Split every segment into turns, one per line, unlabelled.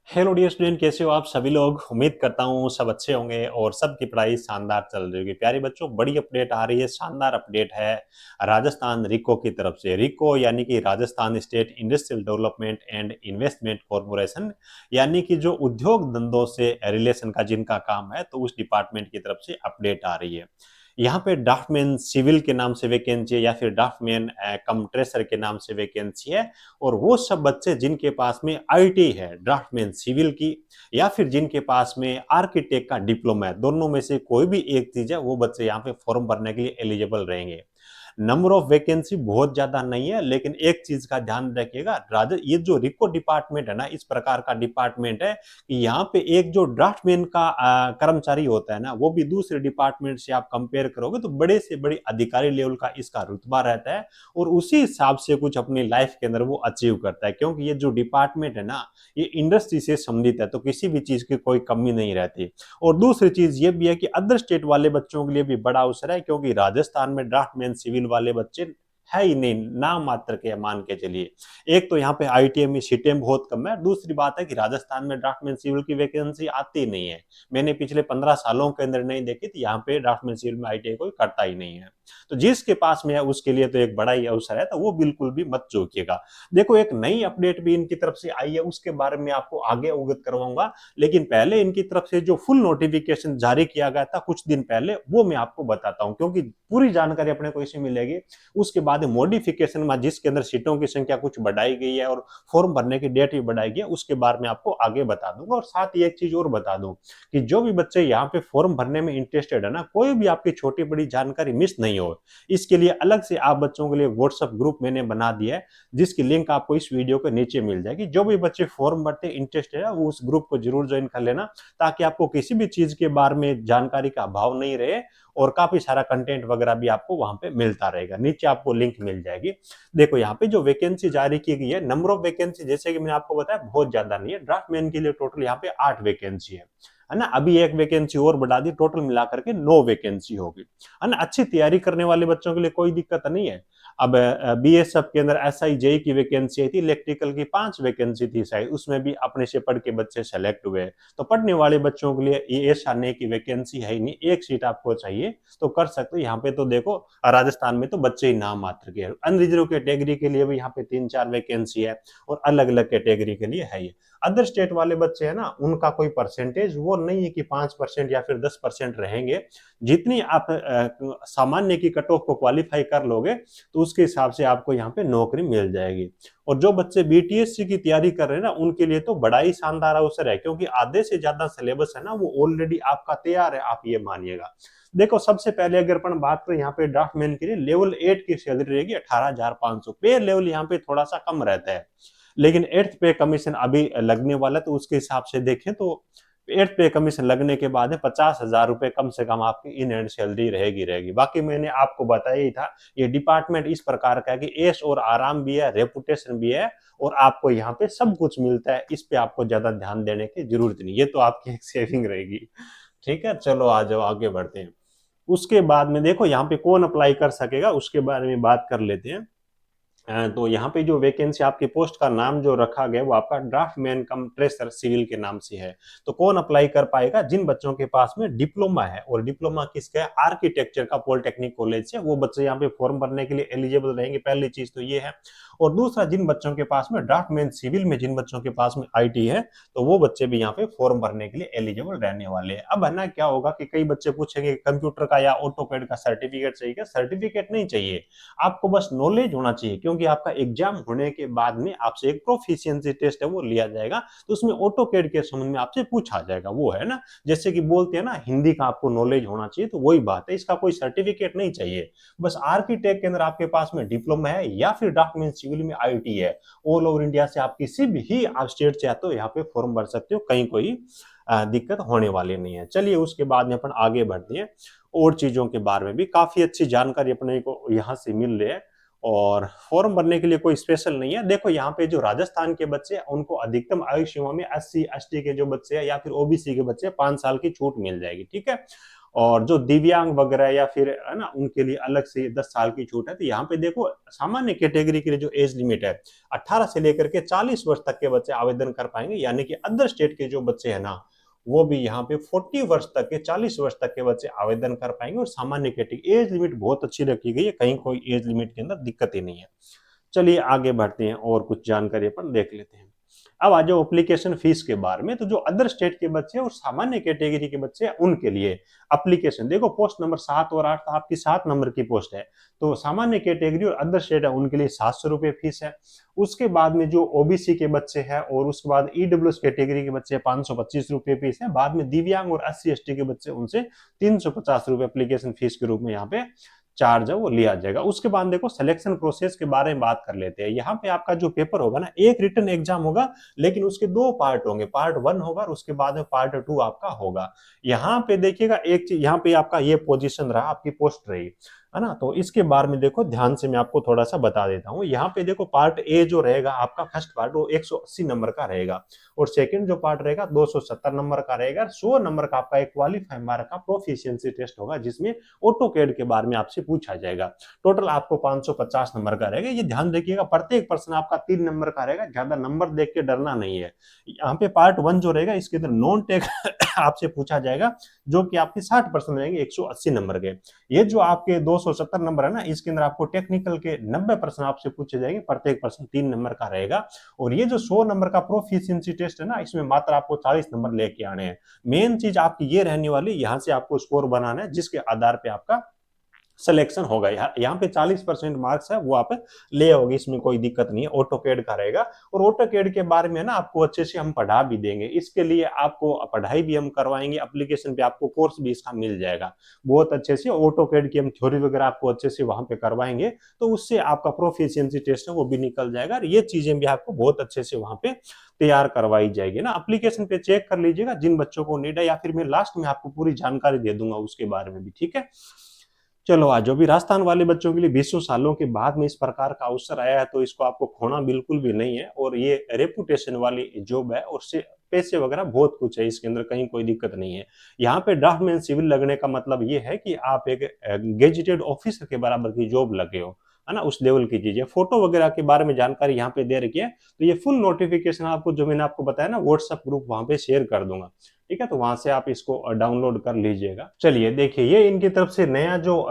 Hello dear student, कैसे हो आप सभी लोग। उम्मीद करता हूँ सब अच्छे होंगे और सबकी पढ़ाई शानदार चल रही होगी। प्यारे बच्चों, बड़ी अपडेट आ रही है, शानदार अपडेट है राजस्थान रिको की तरफ से। रिको यानी कि Rajasthan state industrial development and investment corporation, यानी कि जो उद्योग धंधों से रिलेशन का जिनका काम है, तो उस डिपार्टमेंट की तरफ से अपडेट आ रही है। यहाँ पे ड्राफ्टमैन सिविल के नाम से वैकेंसी है या फिर ड्राफ्टमैन कम ट्रेसर के नाम से वैकेंसी है। और वो सब बच्चे जिनके पास में आईटी है ड्राफ्टमैन सिविल की, या फिर जिनके पास में आर्किटेक्ट का डिप्लोमा है, दोनों में से कोई भी एक चीज है, वो बच्चे यहाँ पे फॉर्म भरने के लिए एलिजिबल रहेंगे। नंबर ऑफ वैकेंसी बहुत ज्यादा नहीं है, लेकिन एक चीज का ध्यान रखिएगा, ये जो रिको डिपार्टमेंट है ना, इस प्रकार का डिपार्टमेंट है कि यहाँ पे एक जो ड्राफ्टमैन का कर्मचारी होता है ना, वो भी दूसरे डिपार्टमेंट से आप कंपेयर करोगे तो बड़े से बड़े अधिकारी लेवल का इसका रुतबा रहता है। और उसी हिसाब से कुछ अपनी लाइफ के अंदर वो अचीव करता है, क्योंकि ये जो डिपार्टमेंट है ना, ये इंडस्ट्री से संबंधित है, तो किसी भी चीज की कोई कमी नहीं रहती। और दूसरी चीज ये भी है कि अदर स्टेट वाले बच्चों के लिए भी बड़ा अवसर है, क्योंकि राजस्थान में ड्राफ्टमैन सिविल वाले बच्चे है ही नहीं, नाम मात्र के मान के चलिए। एक तो यहाँ पे आईटीएम में सीटें बहुत कम है, दूसरी बात है कि राजस्थान में ड्राफ्टमैन सिविल की वैकेंसी आती नहीं है। मैंने पिछले 15 सालों के अंदर नहीं देखी थी, यहाँ पे ड्राफ्टमैन सिविल में आईटीआई कोई करता ही नहीं है। तो जिसके पास में है उसके लिए तो एक बड़ा ही अवसर है, तो वो बिल्कुल भी मत चूकिएगा। देखो, एक नई अपडेट भी इनकी तरफ से आई है, उसके बारे में आपको आगे अवगत करवाऊंगा। लेकिन पहले इनकी तरफ से जो फुल नोटिफिकेशन जारी किया गया था कुछ दिन पहले, वो मैं आपको बताता हूं, क्योंकि पूरी जानकारी अपने को इसे मिलेगी। उसके बाद मॉडिफिकेशन में जिसके अंदर सीटों की संख्या कुछ बढ़ाई गई है और फॉर्म भरने की डेट भी बढ़ाई गई है, उसके बारे में आपको आगे बता दूंगा। और साथ ही एक चीज और बता दूं कि जो भी बच्चे यहाँ पे फॉर्म भरने में इंटरेस्टेड है ना, कोई भी आपकी छोटी बड़ी जानकारी मिस नहीं हो, इसके लिए अलग से आप बच्चों के लिए व्हाट्सएप ग्रुप मैंने बना दिया है, जिसकी लिंक आपको इस वीडियो के नीचे मिल जाएगी। जो भी बच्चे फॉर्म भरते इंटरेस्टेड है, वो उस ग्रुप को जरूर ज्वाइन कर लेना, ताकि आपको किसी भी चीज के बारे में जानकारी का अभाव नहीं रहे, और काफी सारा कंटेंट वगैरह भी आपको वहां पे मिलता रहेगा। नीचे आपको लिंक मिल जाएगी। देखो, यहाँ पे जो वैकेंसी जारी की गई है, नंबर ऑफ वैकेंसी जैसे कि मैंने आपको बताया बहुत ज्यादा नहीं है। ड्राफ्टमैन के लिए टोटल यहाँ पे 8 वैकेंसी है ना। अभी एक वैकेंसी और बढ़ा दी, टोटल मिलाकर के 9 वैकेंसी होगी, है ना। अच्छी तैयारी करने वाले बच्चों के लिए कोई दिक्कत नहीं है। अब बीएसएफ के अंदर एसआई जेई की वैकेंसी आई थी, इलेक्ट्रिकल की 5 वैकेंसी थी शायद, उसमें भी अपने से पढ़ के बच्चे सेलेक्ट हुए। तो पढ़ने वाले बच्चों के लिए ये ऐसा नहीं कि वैकेंसी है ही नहीं, एक सीट आपको चाहिए तो कर सकते हो। यहाँ पे तो देखो, राजस्थान में तो बच्चे ही नाम मात्र के। अनरिजर्व कैटेगरी के लिए भी यहाँ पे 3-4 वैकेंसी है, और अलग अलग कैटेगरी के लिए है। ये अदर स्टेट वाले बच्चे है ना, उनका कोई परसेंटेज वो नहीं है कि 5% या फिर 10% रहेंगे। जितनी आप सामान्य की कट ऑफ को क्वालिफाई कर लोगे, तो उसके हिसाब से आपको यहाँ पे नौकरी मिल जाएगी। और जो बच्चे बीटीएससी की तैयारी कर रहे हैं ना, उनके लिए तो बड़ा ही शानदार अवसर है, क्योंकि आधे से ज्यादा सिलेबस है ना, वो ऑलरेडी आपका तैयार है, आप ये मानिएगा। देखो, सबसे पहले अगर अपन बात करें यहाँ पे ड्राफ्टमैन के लिए, लेवल 8 की सैलरी रहेगी 18,500। पे लेवल यहाँ पे थोड़ा सा कम रहता है, लेकिन 8th पे कमीशन अभी लगने वाला है, तो उसके हिसाब से देखें तो 8th पे कमीशन लगने के बाद 50,000 रुपए कम से कम आपकी इन हैंड सैलरी रहेगी रहेगी। बाकी मैंने आपको बताया ही था, ये डिपार्टमेंट इस प्रकार का है कि ऐश और आराम भी है, रेपुटेशन भी है, और आपको यहाँ पे सब कुछ मिलता है। इस पे आपको ज्यादा ध्यान देने की जरूरत नहीं, ये तो आपकी एक सेविंग रहेगी। ठीक है, चलो आ जाओ आगे बढ़ते हैं। उसके बाद में देखो, यहाँ पे कौन अप्लाई कर सकेगा उसके बारे में बात कर लेते हैं। तो यहाँ पे जो वैकेंसी, आपकी पोस्ट का नाम जो रखा गया वो आपका ड्राफ्टमैन कम ट्रेसर सिविल के नाम से है। तो कौन अप्लाई कर पाएगा? जिन बच्चों के पास में डिप्लोमा है, और डिप्लोमा किसका है? आर्किटेक्चर का पॉलिटेक्निक कॉलेज से, वो बच्चे यहाँ पे फॉर्म भरने के लिए एलिजिबल रहेंगे। पहली चीज तो ये है। और दूसरा, जिन बच्चों के पास में ड्राफ्टमैन सिविल में, जिन बच्चों के पास में आईटी है, तो वो बच्चे भी यहाँ पे फॉर्म भरने के लिए एलिजिबल रहने वाले हैं। अब है ना, क्या होगा कि कई बच्चे पूछेंगे कंप्यूटर का या ऑटोकैड का सर्टिफिकेट चाहिए क्या? सर्टिफिकेट नहीं चाहिए, आपको बस नॉलेज होना चाहिए, क्योंकि आपका एग्जाम होने के बाद में आपसे एक प्रोफिशिएंसी टेस्ट है वो लिया जाएगा, तो उसमें ऑटोकैड के संबंध में आपसे पूछा जाएगा। वो है ना, जैसे कि बोलते हैं ना, हिंदी का आपको नॉलेज होना चाहिए, तो वही बात है। इसका कोई सर्टिफिकेट नहीं चाहिए, बस आर्किटेक्ट के अंदर आपके पास में डिप्लोमा है या फिर ड्राफ्टमैन सिविल में आईटी है। ऑल ओवर इंडिया से आप किसी भी आप स्टेट से आते हो, यहाँ पे फॉर्म भर सकते हो, कहीं कोई दिक्कत होने वाली नहीं है। चलिए, उसके बाद में अपन आगे बढ़ते हैं, और चीजों के बारे में भी काफी अच्छी जानकारी अपने को यहाँ से मिल रही है। और फॉर्म भरने के लिए कोई स्पेशल नहीं है। देखो, यहाँ पे जो राजस्थान के बच्चे हैं, उनको अधिकतम आयु सीमा में SC ST के जो बच्चे हैं या फिर ओबीसी के बच्चे 5 साल की छूट मिल जाएगी। ठीक है। और जो दिव्यांग वगैरह या फिर है ना उनके लिए अलग से 10 साल की छूट है। तो यहाँ पे देखो सामान्य कैटेगरी के लिए जो एज लिमिट है 18 से लेकर के 40 वर्ष तक के बच्चे आवेदन कर पाएंगे, यानी कि अदर स्टेट के जो बच्चे हैं ना वो भी यहाँ पे 40 वर्ष तक के 40 वर्ष तक के बच्चे आवेदन कर पाएंगे। और सामान्य कैटेगरी एज लिमिट बहुत अच्छी रखी गई है, कहीं कोई एज लिमिट के अंदर दिक्कत ही नहीं है। चलिए आगे बढ़ते हैं और कुछ जानकारी अपन देख लेते हैं। अब आ जाओ एप्लीकेशन फीस के बारे में। तो जो अदर स्टेट के बच्चे और सामान्य कैटेगरी के बच्चे हैं उनके लिए एप्लीकेशन देखो पोस्ट नंबर 7 और 8 आपकी 7 नंबर की पोस्ट है। तो सामान्य कैटेगरी और अदर स्टेट है उनके लिए 700 रुपए फीस है। उसके बाद में जो ओबीसी के बच्चे हैं और उसके बाद ईडब्ल्यूएस कैटेगरी के बच्चे 525 रुपए फीस है। बाद में दिव्यांग और SC ST के बच्चे उनसे 350 रुपए एप्लीकेशन फीस के रूप में यहाँ पे चार्ज है वो लिया जाएगा। उसके बाद देखो सिलेक्शन प्रोसेस के बारे में बात कर लेते हैं। यहाँ पे आपका जो पेपर होगा ना एक रिटन एग्जाम होगा, लेकिन उसके 2 पार्ट होंगे, पार्ट 1 होगा और उसके बाद में पार्ट 2 आपका होगा। यहाँ पे देखिएगा एक चीज, यहाँ पे आपका ये पोजीशन रहा, आपकी पोस्ट रही है ना। तो इसके बारे में देखो ध्यान से मैं आपको थोड़ा सा बता देता हूँ। यहाँ पे देखो पार्ट ए जो रहेगा आपका फर्स्ट पार्ट वो 180 नंबर का रहेगा और सेकंड जो पार्ट रहेगा 270 नंबर का रहेगा। 100 नंबर का आपका एक क्वालिफाई मार्क का प्रोफिशिएंसी टेस्ट होगा जिसमें ऑटोकैड के बारे में आपसे पूछा जाएगा। टोटल आपको 550 नंबर का रहेगा। ये ध्यान रखिएगा प्रत्येक प्रश्न आपका 3 नंबर का रहेगा, ज्यादा नंबर देख के डरना नहीं है। यहाँ पे पार्ट 1 जो रहेगा इसके अंदर नॉन टेक आपसे पूछा जाएगा जो कि आपके 60% रहेंगे 180 नंबर के। ये जो आपके 270 नंबर है ना इसके अंदर आपको टेक्निकल के 90% आपसे पूछे जाएंगे, प्रत्येक प्रश्न 3 नंबर का रहेगा। और ये जो 100 नंबर का प्रोफिशिएंसी टेस्ट है ना इसमें मात्र आपको 40 नंबर लेके आने हैं। मेन चीज आपकी ये रहने वाली, यहाँ से आपको स्कोर बनाना है जिसके आधार पे आपका सिलेक्शन होगा। यहाँ पे 40% मार्क्स है वो आप ले आओगे, इसमें कोई दिक्कत नहीं है। ऑटोकैड का रहेगा और ऑटोकैड के बारे में ना आपको अच्छे से हम पढ़ा भी देंगे। इसके लिए आपको पढ़ाई भी हम करवाएंगे, एप्लीकेशन पे आपको कोर्स भी इसका मिल जाएगा बहुत अच्छे से। ऑटोकैड की हम थ्योरी वगैरह आपको अच्छे से वहां पे करवाएंगे, तो उससे आपका प्रोफिशिएंसी टेस्ट है वो भी निकल जाएगा। और ये चीजें भी आपको बहुत अच्छे से वहां पे तैयार करवाई जाएगी ना। एप्लीकेशन पे चेक कर लीजिएगा जिन बच्चों को नीड है, या फिर मैं लास्ट में आपको पूरी जानकारी दे दूंगा उसके बारे में भी, ठीक है। चलो आज जो भी राजस्थान वाले बच्चों के लिए 20 सालों के बाद में इस प्रकार का अवसर आया है तो इसको आपको खोना बिल्कुल भी नहीं है। और ये रेपुटेशन वाली जॉब है और से पैसे वगैरह बहुत कुछ है इसके अंदर, कहीं कोई दिक्कत नहीं है। यहाँ पे ड्राफ्टमैन सिविल लगने का मतलब ये है कि आप एक गेजेटेड ऑफिसर के बराबर की जॉब लगे हो, है ना, उस लेवल की चीज है। फोटो वगैरह के बारे में जानकारी यहाँ पे दे रखी है, तो ये फुल नोटिफिकेशन आपको जो मैंने आपको बताया ना व्हाट्सएप ग्रुप वहां पे शेयर कर दूंगा, ठीक है। तो वहां से आप इसको डाउनलोड कर लीजिएगा। चलिए देखिए ये इनकी तरफ से नया जो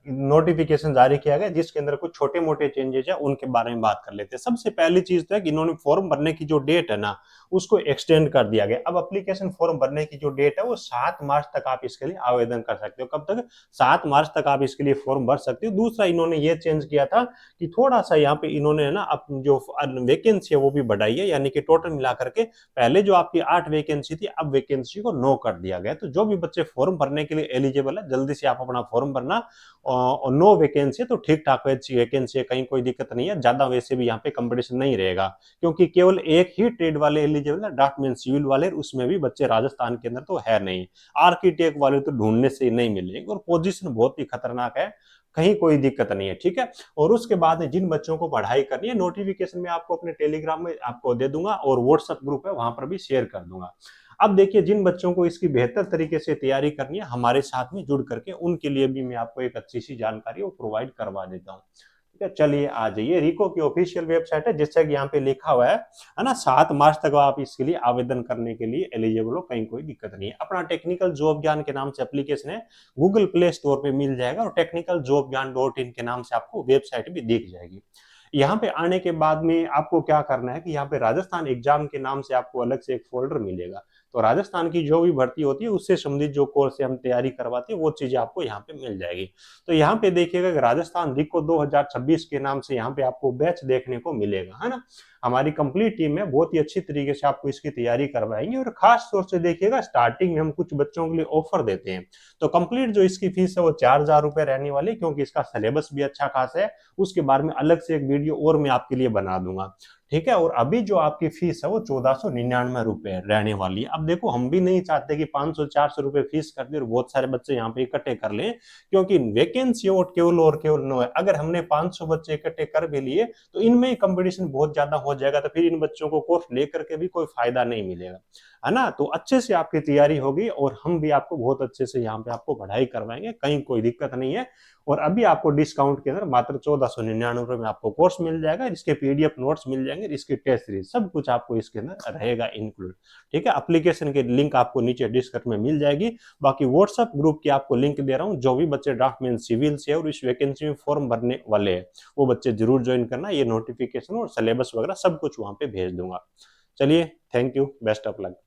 नोटिफिकेशन जारी किया गया जिसके अंदर कुछ छोटे मोटे चेंजेस है उनके बारे में बात कर लेते हैं। सबसे पहली चीज तो है कि इन्होंने फॉर्म भरने की जो डेट है ना उसको एक्सटेंड कर दिया गया। अब एप्लीकेशन फॉर्म भरने की जो डेट है वो 7 मार्च तक आप इसके लिए आवेदन कर सकते हो। कब तक? 7 मार्च तक आप इसके लिए फॉर्म भर सकते हो। दूसरा इन्होंने ये चेंज किया था कि थोड़ा सा यहाँ पे इन्होंने ना अपनी जो वैकेंसी है वो भी बढ़ाई है, यानी कि टोटल मिलाकर के पहले जो आपकी 8 वैकेंसी थी अब वैकेंसी को 9 कर दिया गया। तो जो भी बच्चे फॉर्म भरने के लिए एलिजिबल है जल्दी से आप अपना फॉर्म भरना। और 9 वैकेंसी तो ठीक ठाक वैकेंसी है, कहीं कोई दिक्कत नहीं है। ज्यादा वैसे भी यहाँ पे कंपटीशन नहीं रहेगा क्योंकि केवल एक ही ट्रेड वाले एलिजिबल है, ड्राफ्टमैन सिविल वाले, उसमें भी बच्चे राजस्थान के अंदर तो है नहीं। आर्किटेक्ट वाले तो ढूंढने से नहीं मिलेंगे और पोजीशन बहुत ही खतरनाक है, कहीं कोई दिक्कत नहीं है, ठीक है। और उसके बाद जिन बच्चों को पढ़ाई करनी है नोटिफिकेशन में आपको अपने टेलीग्राम में आपको दे दूंगा और व्हाट्सएप ग्रुप है वहां पर भी शेयर कर दूंगा। अब देखिए जिन बच्चों को इसकी बेहतर तरीके से तैयारी करनी है हमारे साथ में जुड़ करके उनके लिए भी मैं आपको एक अच्छी सी जानकारी वो प्रोवाइड करवा देता हूँ, ठीक है। चलिए आ जाइए, रिको की ऑफिशियल वेबसाइट है जैसा कि यहाँ पे लिखा हुआ है ना, 7 मार्च तक आप इसके लिए आवेदन करने के लिए एलिजिबल हो, कहीं कोई दिक्कत नहीं है। अपना टेक्निकल जॉब ज्ञान के नाम से एप्लीकेशन है, गूगल प्ले स्टोर पे मिल जाएगा और टेक्निकल जॉब ज्ञान .in के नाम से आपको वेबसाइट भी दिख जाएगी। यहाँ पे आने के बाद में आपको क्या करना है कि यहाँ पे राजस्थान एग्जाम के नाम से आपको अलग से एक फोल्डर मिलेगा। तो राजस्थान की जो भी भर्ती होती है उससे संबंधित जो कोर्स से हम तैयारी करवाते हैं वो चीजें आपको यहाँ पे मिल जाएगी। तो यहाँ पे देखिएगा राजस्थान रिको 2026 के नाम से यहाँ पे आपको बैच देखने को मिलेगा, है ना। हमारी कंप्लीट टीम है, बहुत ही अच्छी तरीके से आपको इसकी तैयारी करवाएंगे। और खास तौर से देखिएगा स्टार्टिंग में हम कुछ बच्चों के लिए ऑफर देते हैं। तो कंप्लीट जो इसकी फीस है वो 4000 रुपए रहने वाली, क्योंकि इसका सिलेबस भी अच्छा खासा है। उसके बारे में अलग से एक वीडियो और मैं आपके लिए बना दूंगा, ठीक है। और अभी जो आपकी फीस है वो 1499 रुपए रहने वाली है। अब देखो हम भी नहीं चाहते कि 500-400 रुपए फीस कर दे और बहुत सारे बच्चे यहाँ पे इकट्ठे कर लें, क्योंकि वैकेंसी और केवल 9 है। अगर हमने 500 बच्चे इकट्ठे कर भी लिए तो इनमें कंपटीशन बहुत ज्यादा हो जाएगा, तो फिर इन बच्चों को कोर्स लेकर के भी कोई फायदा नहीं मिलेगा। है ना? तो अच्छे से आपकी तैयारी होगी और हम भी आपको बहुत अच्छे से यहाँ पे आपको पढ़ाई करवाएँगे, कहीं कोई दिक्कत नहीं है। और अभी आपको डिस्काउंट के अंदर मात्र ₹1499 में आपको कोर्स मिल जाएगा, इसके पीडीएफ नोट्स मिल जाएँगे, इसकी टेस्ट सीरीज़ सब कुछ आपको इसके अंदर रहेगा इंक्लूड, ठीक है? एप्लीकेशन की लिंक आपको नीचे डिस्क्रिप्शन में मिल जाएगी। बाकी व्हाट्सएप ग्रुप की आपको लिंक दे रहा हूँ, जो भी बच्चे ड्राफ्टमैन सिविल से और इस वैकेंसी में फॉर्म भरने वाले हैं, वो बच्चे ज़रूर जॉइन करना। ये नोटिफिकेशन और सिलेबस वगैरह सब कुछ वहाँ पे भेज दूँगा। चलिए, thank you, best of luck.